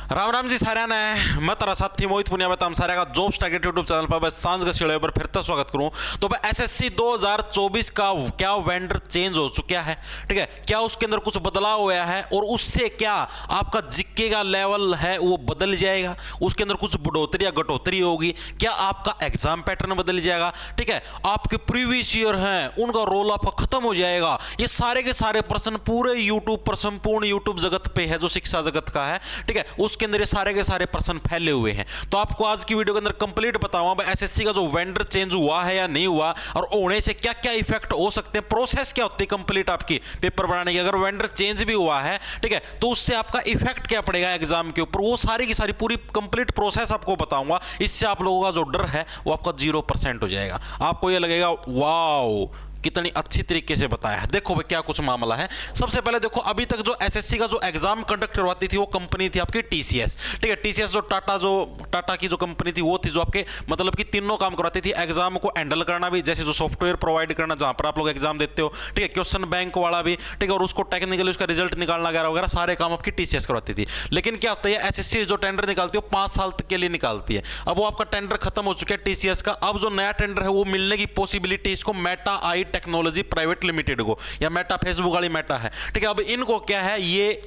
राम राम जी सारे ने मैं तारा साथी मोहित पुनिया बता हम सारे का जॉब्स टारगेट यूट्यूब चैनल पर बस सांझ के शेड़े पर फिर तो स्वागत करूं। तो भाई एसएससी 2024 का क्या वेंडर चेंज हो चुका है, ठीक है, क्या उसके अंदर कुछ बदलाव हुआ है और उससे क्या आपका जीके का लेवल है वो बदल जाएगा, उसके अंदर कुछ बढ़ोतरी या घटोतरी होगी, क्या आपका एग्जाम पैटर्न बदल जाएगा, ठीक है, आपके प्रीवियस ईयर हैं उनका रोल आपका खत्म हो जाएगा। ये सारे के सारे प्रश्न पूरे यूट्यूब पर संपूर्ण यूट्यूब जगत पे है जो शिक्षा जगत का है, ठीक है, उसके अंदर ये सारे के सारे प्रश्न फैले हुए हैं। तो आपको आज की वीडियो के अंदर कंप्लीट बताऊंगा एसएससी का जो वेंडर चेंज हुआ है या नहीं हुआ और होने से क्या क्या इफेक्ट हो सकते हैं, प्रोसेस क्या होती है कंप्लीट आपकी पेपर बनाने की। अगर वेंडर चेंज भी हुआ है, ठीक है, तो उससे आपका इफेक्ट क्या पड़ेगा एग्जाम के ऊपर, वो सारी की सारी पूरी कंप्लीट प्रोसेस आपको बताऊंगा। इससे आप लोगों का जो डर है वो आपका 0% हो जाएगा। आपको ये लगेगा वाओ कितनी अच्छी तरीके से बताया है। देखो भाई क्या कुछ मामला है। सबसे पहले देखो अभी तक जो एसएससी का जो एग्जाम कंडक्ट करवाती थी वो कंपनी थी आपकी टीसीएस, ठीक है, टीसीएस जो टाटा की जो कंपनी थी वो थी जो आपके मतलब कि तीनों काम करवाती थी, एग्जाम को हैंडल करना भी, जैसे जो सॉफ्टवेयर प्रोवाइड करना जहां पर आप लोग एग्जाम देते हो, ठीक है, क्वेश्चन बैंक वाला भी, ठीक है, और उसको टेक्निकली उसका रिजल्ट निकालना वगैरह वगैरह सारे काम आपकी टीसीएस करवाती थी। लेकिन क्या होता है एसएससी जो टेंडर निकालती है वो 5 साल तक के लिए निकालती है। अब वो आपका टेंडर खत्म हो चुका है टीसीएस का, अब जो नया टेंडर है वो मिलने की पॉसिबिलिटी इसको Meta I technology private limited को, या मेटा फेसबुक वाली मेटा है, ठीक है, अब इनको क्या है ये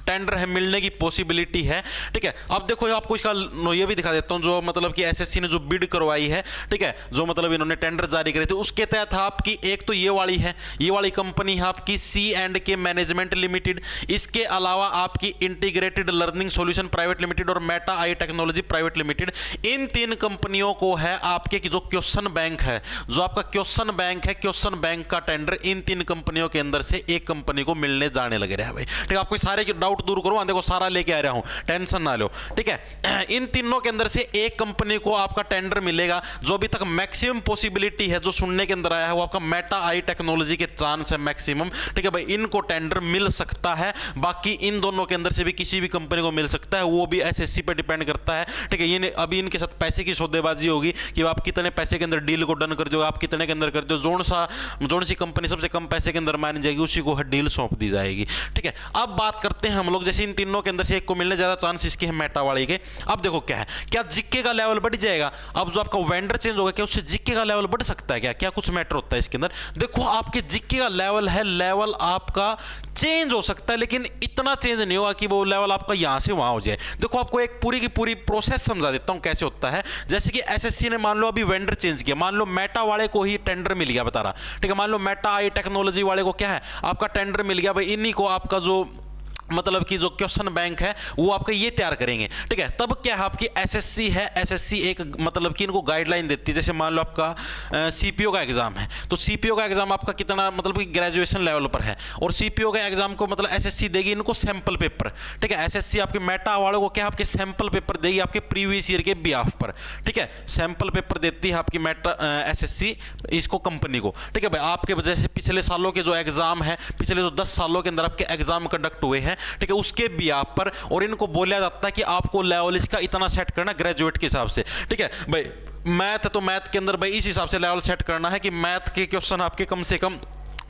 टेंडर है मिलने की पॉसिबिलिटी है, ठीक है। अब देखो आपको इसका ये भी दिखा देता हूं जो मतलब कि एसएससी ने जो बिड करवाई है, ठीक है, जो मतलब इन्होंने टेंडर जारी करे थे उसके तहत आपकी एक तो ये वाली है, ये वाली कंपनी है आपकी C&K मैनेजमेंट लिमिटेड, इसके अलावा आपकी integrated learning solution private limited और Meta I technology private limited. इन 3 कंपनियों को है आपके जो क्वेश्चन बैंक है, जो आपका क्वेश्चन बैंक है, क्वेश्चन बैंक का टेंडर इन 3 कंपनियों के अंदर से एक कंपनी को मिलने जाने लगे रहे भाई, ठीक है। आपको सारे के डाउट दूर करूं, देखो सारा लेके आ रहा हूं, टेंशन ना लो, ठीक है। इन तीनों के अंदर से एक कंपनी को आपका टेंडर मिलेगा। जो अभी तक मैक्सिमम पॉसिबिलिटी है जो सुनने के अंदर आया है वो आपका मेटा आई टेक्नोलॉजी के चांस है मैक्सिमम, ठीक है भाई, इनको टेंडर मिल सकता है। बाकी इन दोनों के अंदर से भी किसी भी कंपनी को मिल सकता है, वो भी एसएससी पे डिपेंड करता है, ठीक है। ये अभी इनके साथ पैसे की सौदेबाजी होगी कि आप कितने पैसे के अंदर डील को डन कर दो, आप कितने के अंदर कर दो, जोन सी कंपनी सबसे कम पैसे के अंदर मानी जाएगी उसी को डील सौंप दी जाएगी, ठीक है। अब बात करते हैं हम लोग जैसे इन तीनों के अंदर से एक को मिलने ज्यादा चांस इसके है मेटा वाली के। अब देखो क्या है, क्या जीके का लेवल बढ़ जाएगा, अब जो आपका वेंडर चेंज होगा क्या उससे जीके का लेवल बढ़ सकता है, क्या क्या कुछ मैटर होता है इसके अंदर। देखो आपके जीके का लेवल है, लेवल आपका चेंज हो सकता है लेकिन इतना चेंज नहीं होगा कि वो लेवल आपका यहां से वहां हो जाए। देखो आपको एक पूरी की पूरी प्रोसेस समझा देता हूं कैसे होता है। जैसे कि एसएससी ने मान लो अभी वेंडर चेंज किया, मान लो मेटा वाले को ही टेंडर मिल गया बता रहा, ठीक है, मान लो मेटा आई टेक्नोलॉजी वाले को क्या है आपका टेंडर मिल गया भाई, इन्हीं को आपका जो मतलब कि जो क्वेश्चन बैंक है वो आपका ये तैयार करेंगे, ठीक है। तब क्या है आपकी एसएससी है, एसएससी एक मतलब कि इनको गाइडलाइन देती है। जैसे मान लो आपका सीपीओ का एग्जाम है तो सीपीओ का एग्जाम आपका कितना मतलब कि ग्रेजुएशन लेवल पर है और सीपीओ का एग्जाम को मतलब एसएससी देगी इनको सैंपल पेपर, ठीक है। एसएससी आपके मेटा वालों को क्या आपके सैंपल पेपर देगी आपके प्रीवियस ईयर के बिहाफ पर, ठीक है, सैंपल पेपर देती है आपकी मेटा एसएससी इसको कंपनी को, ठीक है भाई। आपके वजह से पिछले सालों के जो एग्जाम है, पिछले जो 10 सालों के अंदर आपके एग्जाम कंडक्ट हुए हैं, ठीक है, उसके बिहाफ पर, और इनको बोला जाता है कि आपको लेवल इसका इतना सेट करना ग्रेजुएट के हिसाब से, ठीक है भाई। मैथ तो मैथ के अंदर भाई इस हिसाब से लेवल सेट करना है कि मैथ के क्वेश्चन आपके कम से कम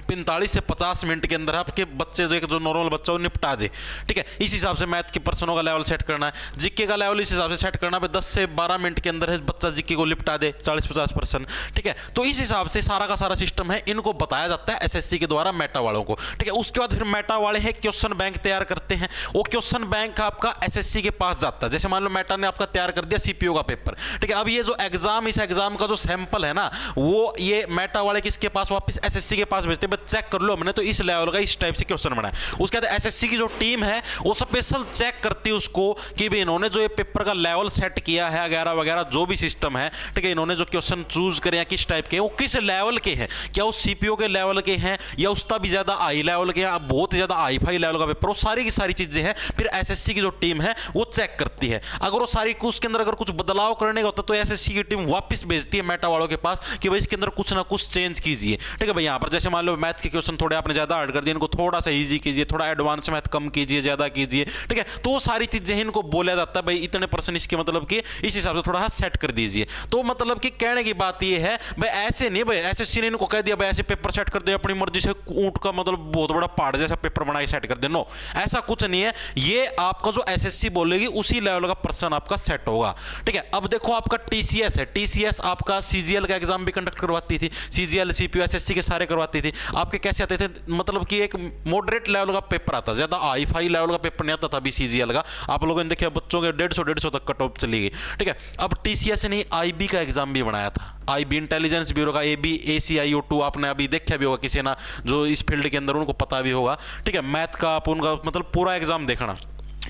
45 से 50 मिनट के अंदर आपके बच्चे जो नॉर्मल बच्चा वो निपटा दे, ठीक है। इस हिसाब से मैथ के पर्सनों का लेवल सेट करना है। जीके का लेवल इस हिसाब से सेट करना है 10 से 12 मिनट के अंदर है बच्चा जीके को निपटा दे 40-50%, ठीक है। तो इस हिसाब से सारा का सारा सिस्टम है, इनको बताया जाता है एसएससी के द्वारा मेटा वालों को, ठीक है। उसके बाद फिर मेटा वाले हैं क्वेश्चन बैंक तैयार करते हैं, वो क्वेश्चन बैंक आपका एसएससी के पास जाता है। जैसे मान लो मेटा ने आपका तैयार कर दिया सीपीओ का पेपर, ठीक है। अब ये जो एग्जाम, इस एग्जाम का जो सैंपल है ना वो ये मेटा वाले किसके पास वापस एसएससी के पास भेजते हैं, चेक कर लो हमने तो इस लेवल का इस टाइप से क्वेश्चन बना है। उसके बाद एसएससी की जो टीम है वो स्पेशल चेक करती है उसको कि भी इन्होंने जो ये पेपर का लेवल सेट किया है वगैरह वगैरह जो भी सिस्टम है, ठीक है, इन्होंने जो क्वेश्चन चूज करे हैं किस टाइप के, वो किस लेवल के हैं, क्या वो सीपीओ के लेवल के हैं या उसका भी ज्यादा हाई लेवल के, बहुत ज्यादा हाई फाई लेवल का पेपर, वो सारी की सारी चीजें हैं फिर एसएससी की जो टीम है वो चेक करती है। अगर वो सारी उसके अंदर अगर कुछ बदलाव करने का होता तो एसएससी की टीम वापस भेजती है मेटा वालों के पास कि भाई इसके अंदर कुछ ना कुछ चेंज कीजिए, ठीक है भाई। यहां पर जैसे मान लो मैथ के क्वेश्चन थोड़े आपने ज्यादा हार्ड कर दिए, इनको थोड़ा सा इजी कीजिए, थोड़ा एडवांस मैथ कम कीजिए, ज्यादा कीजिए, ठीक है। तो वो सारी चीजें इनको बोला जाता है भाई इतने परसेंट इसके मतलब कि इस हिसाब से थोड़ा सा सेट कर दीजिए। तो मतलब कि कहने की बात ये है भाई ऐसे नहीं, भाई एसएससी ने इनको कह दिया भाई ऐसे पेपर सेट कर दे अपनी मर्जी से, ऊंट का मतलब बहुत बड़ा पहाड़ जैसा पेपर बना के सेट कर दे। नो, ऐसा कुछ नहीं है। ये आपका जो एसएससी बोलेगी उसी लेवल का पर्सन आपका सेट होगा, ठीक है। अब देखो आपका टीसीएस है, टीसीएस आपका सीजीएल का एग्जाम भी कंडक्ट करवाती थी, सीजीएल सीपीयू एसएससी के सारे करवाती थी। आपके कैसे आते थे, मतलब कि एक मॉडरेट लेवल का पेपर आता, ज्यादा हाई फाई लेवल का पेपर नहीं आता था अभी सीजीएल का। आप लोगों ने देखा बच्चों के 150 तक कट ऑफ चली गई, ठीक है। अब टीसीएस ने आईबी का एग्जाम भी बनाया था, आईबी इंटेलिजेंस ब्यूरो का, एबी ACIO2 आपने अभी देखा भी होगा किसी ना जो इस फील्ड के अंदर उनको पता भी होगा, ठीक है। मैथ का आप उनका मतलब पूरा एग्जाम देखना,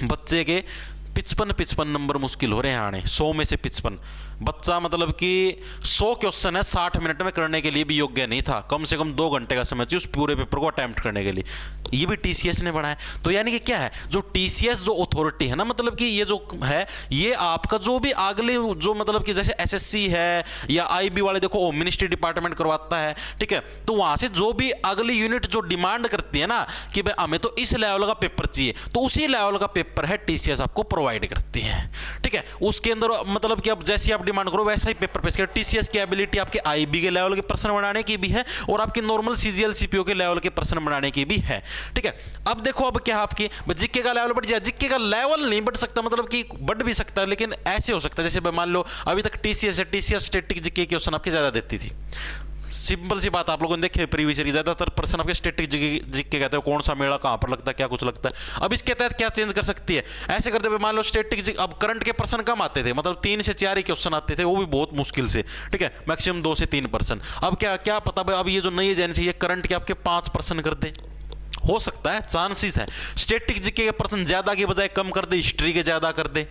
बच्चे के 55 नंबर मुश्किल हो रहे हैं आने, 100 में से 55। बच्चा मतलब कि 100 क्वेश्चन है 60 मिनट में करने के लिए भी योग्य नहीं था, कम से कम 2 घंटे का समय चाहिए उस पूरे पेपर को अटेम्प्ट करने के लिए। ये भी टीसीएस ने बनाया। तो यानी कि क्या है, जो टीसीएस जो अथॉरिटी है ना, मतलब कि ये जो है ये आपका जो भी अगले जो मतलब कि जैसे एसएससी है या आईबी वाले देखो मिनिस्ट्री डिपार्टमेंट करवाता है, ठीक है। तो वहां से जो भी अगली यूनिट जो डिमांड करती है ना कि भाई हमें तो इस लेवल का पेपर चाहिए, तो उसी लेवल का पेपर है टीसीएस आपको प्रोवाइड करती है, ठीक है। उसके अंदर मतलब कि अब जैसी आप डिमांड करो वैसा ही पेपर पेश करें। टीसीएस की एबिलिटी आपके आईबी के लेवल के पर्सन बनाने की भी है और आपकी नॉर्मल सीजीएल सीपीओ के लेवल के पर्सन बनाने की भी है, ठीक है। अब देखो अब क्या आपकी जीके का लेवल बढ़ जाए, जीके का लेवल नहीं बढ़ सकता, मतलब कि बढ़ भी सकता है लेकिन ऐसे हो सकता है जैसे मान लो अभी तक टीसीएस है, टीसीएस स्टैटिक जीके के क्वेश्चन आपके ज्यादा देती थी। सिंपल सी बात, आप लोगों ने देखे प्रीवियस ईयर ज्यादातर पर्सन आपके स्टैटिक जीके कहते हैं, कौन सा मेला कहां पर लगता है, क्या कुछ लगता है। अब इसके तहत क्या चेंज कर सकती है, ऐसे करते हुए मान लो स्टैटिक अब करंट के पर्सन कम आते थे, मतलब 3 से 4 ही क्वेश्चन आते थे, वो भी बहुत मुश्किल से, ठीक है, मैक्सिमम 2 से 3 पर्सन। अब क्या पता भाई अब ये जो नई एजेंसी ये करंट के आपके 5 पर्सन कर दे, हो सकता है, चांसेस है। स्टैटिक जीके के पर्सन ज्यादा के बजाय कम कर दे, हिस्ट्री के ज्यादा कर दे,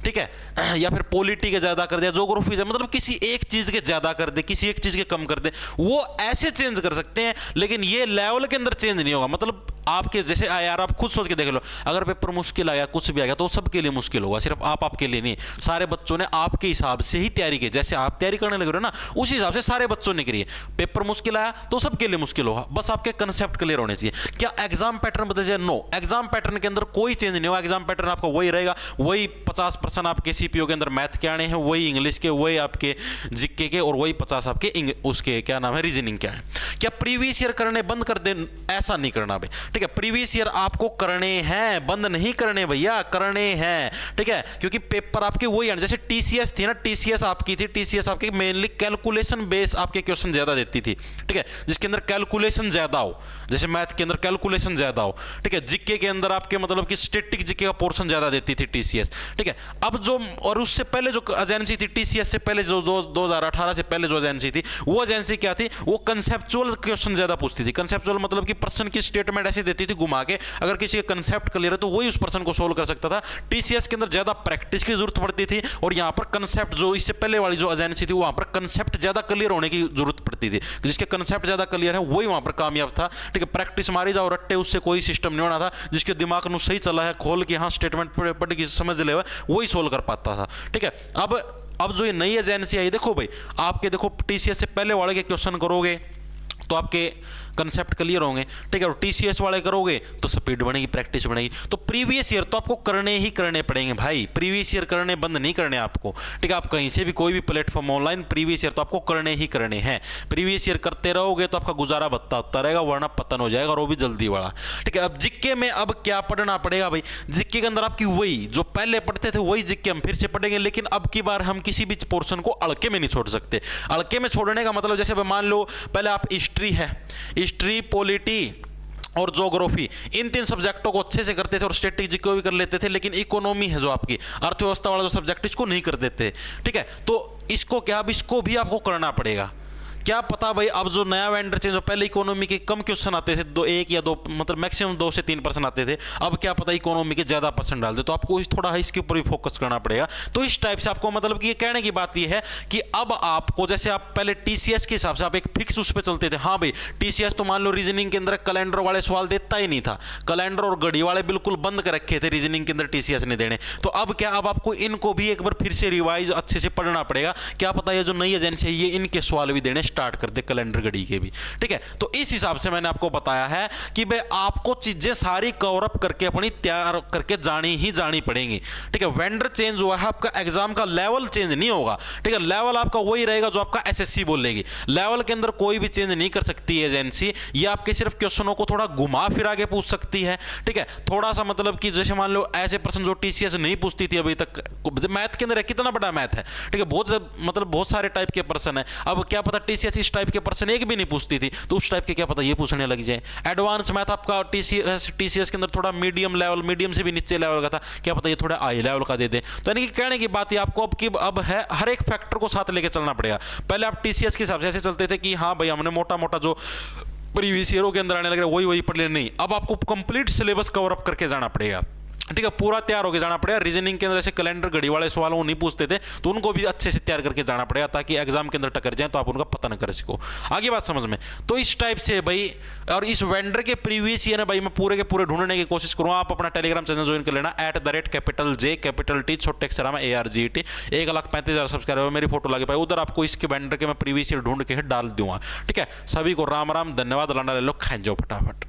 ठीक है, या फिर पॉलिटी के ज्यादा कर दे, ज्योग्राफी से मतलब किसी एक चीज के ज्यादा कर दे, किसी एक चीज के कम कर दे, वो ऐसे चेंज कर सकते हैं, लेकिन ये लेवल के अंदर चेंज नहीं होगा। मतलब आपके जैसे यार आप खुद सोच के देख लो, अगर पेपर मुश्किल आ गया कुछ भी आ गया तो सबके लिए मुश्किल होगा, सिर्फ आपके लिए नहीं। सारे बच्चों ने आपके हिसाब से ही तैयारी की, जैसे आप तैयारी करने लगे हो ना उसी हिसाब से सारे बच्चों ने करी। पेपर मुश्किल आया तो सबके लिए मुश्किल होगा, बस आपके कंसेप्ट क्लियर होने चाहिए। क्या एग्जाम पैटर्न बदल जाए? नो, एग्जाम पैटर्न के अंदर कोई चेंज नहीं होगा, एग्जाम पैटर्न आपका वही रहेगा, वही 50% आपके सीपीओ के अंदर मैथ के आने हैं, वही इंग्लिश के, वही आपके जीके के, और वही 50 आपके उसके क्या नाम है रीजनिंग के हैं। क्या प्रीवियस ईयर करने बंद कर दे? ऐसा नहीं करना भाई, ठीक है। प्रीवियस ईयर आपको करने हैं, बंद नहीं करने भैया, करने हैं, ठीक है, क्योंकि पेपर आपके वही है। जैसे टीसीएस थी ना, टीसीएस आपकी थी, टीसीएस आपके मेनली कैलकुलेशन बेस आपके क्वेश्चन ज्यादा देती थी, ठीक है, जिसके अंदर कैलकुलेशन ज्यादा हो, जैसे मैथ के अंदर कैलकुलेशन ज्यादा हो, ठीक है। जीके के अंदर आपके मतलब कि स्टैटिक जीके का पोर्शन ज्यादा देती थी टीसीएस, ठीक है। अब जो और उससे पहले जो एजेंसी थी टीसीएस से पहले जो 2018 से पहले जो एजेंसी थी, वो एजेंसी क्या थी, वो कंसेप्चुअल क्वेश्चन ज्यादा पूछती थी। कंसेप्चुअल मतलब कि पर्सन की स्टेटमेंट ऐसी देती थी घुमा के, अगर किसी का कंसेप्ट क्लियर है तो वही उस पर्सन को सोल्व कर सकता था। टीसीएस के अंदर ज्यादा प्रैक्टिस की जरूरत पड़ती थी, और यहां पर कंसेप्ट जो इससे पहले वाली जो एजेंसी थी वहां पर कंसेप्ट ज्यादा क्लियर होने की जरूरत पड़ती थी। जिसके कंसेप्ट ज्यादा क्लियर है वही वहां पर कामयाब था, ठीक है। प्रैक्टिस मारी जाओ रट्टे, उससे कोई सिस्टम नहीं होना था। जिसके दिमाग में सही चला है खोल के हाँ स्टेटमेंट पढ़ के समझ ले वही सोल्व कर पाता था, ठीक है। अब जो ये नई एजेंसी आई, देखो भाई आपके देखो टीसीएस से पहले वाले के क्वेश्चन करोगे तो आपके कंसेप्ट क्लियर होंगे, ठीक है, और टीसीएस वाले करोगे तो स्पीड बढ़ेगी, प्रैक्टिस बढ़ेगी। तो प्रीवियस ईयर तो आपको करने ही करने पड़ेंगे भाई, प्रीवियस ईयर करने बंद नहीं करने आपको, ठीक है। आप कहीं से भी कोई भी प्लेटफॉर्म ऑनलाइन, प्रीवियस ईयर तो आपको करने ही करने हैं। प्रीवियस ईयर करते रहोगे तो आपका गुजारा बत्ता होता रहेगा, वरना पतन हो जाएगा, और वो भी जल्दी वाला, ठीक है। अब जिक्के में अब क्या पढ़ना पड़ेगा भाई, जिक्के के अंदर आपकी वही जो पहले पढ़ते थे वही जिक्के हम फिर से पढ़ेंगे, लेकिन अब की बार हम किसी भी पोर्शन को अड़के में नहीं छोड़ सकते। अड़के में छोड़ने का मतलब जैसे मान लो पहले आप हिस्ट्री है, हिस्ट्री, पॉलिटी और ज्योग्राफी, इन 3 सब्जेक्टों को अच्छे से करते थे और स्टैटिक को भी कर लेते थे, लेकिन इकोनॉमी है जो आपकी अर्थव्यवस्था वाला जो सब्जेक्ट, इसको नहीं कर देते, ठीक है। तो इसको क्या, अब इसको भी आपको करना पड़ेगा। क्या पता भाई अब जो नया वेंडर चेंज हो, पहले इकोनॉमी के कम क्वेश्चन आते थे, 1 या 2 मतलब मैक्सिमम 2 से 3% आते थे, अब क्या पता इकोनॉमी के ज्यादा परसेंट डाल दे, तो आपको थोड़ा इसके ऊपर भी फोकस करना पड़ेगा। तो इस टाइप से आपको मतलब कि ये कहने की बात ये है कि अब आपको जैसे आप पहले टीसीएस के हिसाब से आप एक फिक्स उस पर चलते थे, हाँ भाई टीसीएस तो मान लो रीजनिंग के अंदर कैलेंडर वाले सवाल देता ही नहीं था, कैलेंडर और घड़ी वाले बिल्कुल बंद कर रखे थे रीजनिंग के अंदर टीसीएस ने देने। तो अब क्या, अब आपको इनको भी एक बार फिर से रिवाइज अच्छे से पढ़ना पड़ेगा। क्या पता ये जो नई एजेंसी है ये इनके सवाल भी देने स्टार्ट कर दे कैलेंडर घड़ी के भी, ठीक है। तो इस हिसाब से मैंने आपको बताया है कि भाई आपको चीजें सारी कवर अप करके अपनी तैयार करके जानी ही जानी पड़ेंगी, ठीक है। वेंडर चेंज हुआ है, आपका एग्जाम का लेवल चेंज नहीं होगा, ठीक है। लेवल आपका वही रहेगा जो आपका एसएससी बोलेगी। लेवल के अंदर कोई भी चेंज नहीं कर सकती है एजेंसी। ये आपके सिर्फ क्वेश्चनों को थोड़ा घुमा फिरा के पूछ सकती है, ठीक है। थोड़ा सा मतलब कि जैसे मान लो ऐसे प्रश्न जो टीसीएस नहीं पूछती थी अभी तक, मैथ के अंदर है, कितना बड़ा मैथ है, ठीक है। बहुत मतलब बहुत सारे टाइप के प्रश्न है। अब क्या पता टीसीएस इस टाइप के प्रश्न एक भी नहीं पूछती थी, तो उस टाइप के क्या पता ये पूछने लग जाए। एडवांस मैथ आपका टीसीएस के अंदर थोड़ा मीडियम लेवल, मीडियम से भी नीचे लेवल का था, क्या पता ये थोड़ा हाई लेवल का दे दे। तो यानी कि कहने की बात है आपको अब है हर एक फैक्टर को साथ लेके चलना पड़ेगा। पहले आप टीसीएस के हिसाब से ऐसे चलते थे कि हाँ भाई हमने मोटा मोटा जो प्रीवियस ईयरों के अंदर आने लग रहा है वही पढ़ लेना, नहीं। अब आपको कंप्लीट सिलेबस कवर अप करके जाना पड़ेगा, ठीक है। पूरा तैयार होकर जाना पड़ेगा। रीजनिंग के अंदर ऐसे कैलेंडर घड़ी वाले सवाल वो नहीं पूछते थे, तो उनको भी अच्छे से तैयार करके जाना पड़ेगा ताकि एग्जाम के अंदर टकर जाए तो आप उनका पता न कर सको। आगे बात समझ में। तो इस टाइप से भाई, और इस वेंडर के प्रीवियस ईयर भाई मैं पूरे के पूरे ढूंढने की कोशिश करूँगा। आप अपना टेलीग्राम चैनल ज्वाइन कर लेना @J छोटे अक्षर में ARGET। 1,35,000 सब्सक्राइबर मेरी फोटो लगे पाए, उधर आपको इसके वेंडर के मैं प्रीवियस ईयर ढूंढ के डाल दूंगा, ठीक है। सभी को राम राम, धन्यवाद। लाना ले लो, खाएं जाओ फटाफट।